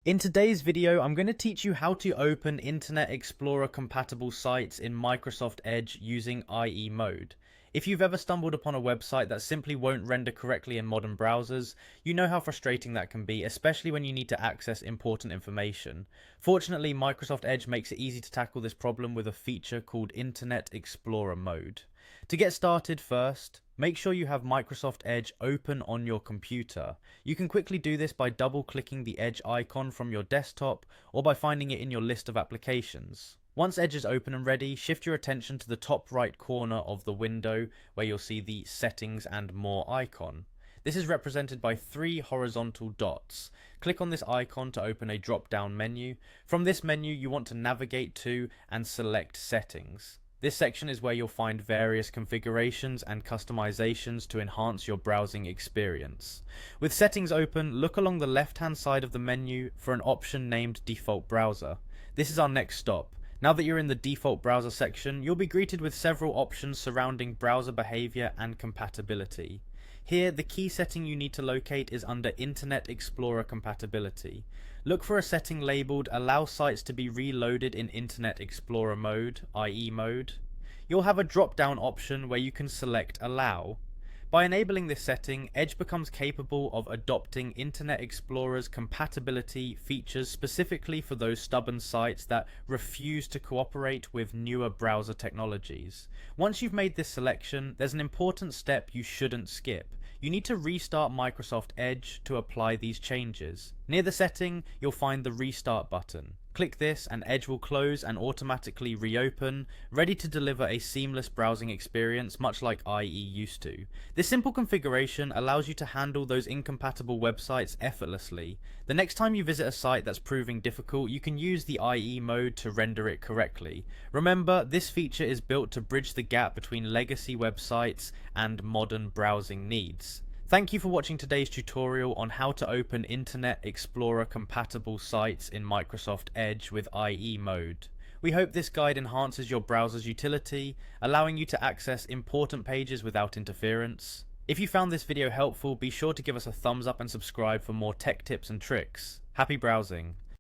In today's video, I'm going to teach you how to open Internet Explorer compatible sites in Microsoft Edge using IE mode. If you've ever stumbled upon a website that simply won't render correctly in modern browsers, you know how frustrating that can be, especially when you need to access important information. Fortunately, Microsoft Edge makes it easy to tackle this problem with a feature called Internet Explorer mode. To get started first, make sure you have Microsoft Edge open on your computer. You can quickly do this by double-clicking the Edge icon from your desktop or by finding it in your list of applications. Once Edge is open and ready, shift your attention to the top right corner of the window where you'll see the Settings and More icon. This is represented by three horizontal dots. Click on this icon to open a drop-down menu. From this menu, you want to navigate to and select Settings. This section is where you'll find various configurations and customizations to enhance your browsing experience. With settings open, look along the left-hand side of the menu for an option named Default Browser. This is our next stop. Now that you're in the Default Browser section, you'll be greeted with several options surrounding browser behavior and compatibility. Here, the key setting you need to locate is under Internet Explorer compatibility. Look for a setting labeled Allow sites to be reloaded in Internet Explorer mode, IE mode. You'll have a drop-down option where you can select Allow. By enabling this setting, Edge becomes capable of adopting Internet Explorer's compatibility features specifically for those stubborn sites that refuse to cooperate with newer browser technologies. Once you've made this selection, there's an important step you shouldn't skip. You need to restart Microsoft Edge to apply these changes. Near the setting, you'll find the Restart button. Click this and Edge will close and automatically reopen, ready to deliver a seamless browsing experience much like IE used to. This simple configuration allows you to handle those incompatible websites effortlessly. The next time you visit a site that's proving difficult, you can use the IE mode to render it correctly. Remember, this feature is built to bridge the gap between legacy websites and modern browsing needs. Thank you for watching today's tutorial on how to open Internet Explorer compatible sites in Microsoft Edge with IE mode. We hope this guide enhances your browser's utility, allowing you to access important pages without interference. If you found this video helpful, be sure to give us a thumbs up and subscribe for more tech tips and tricks. Happy browsing!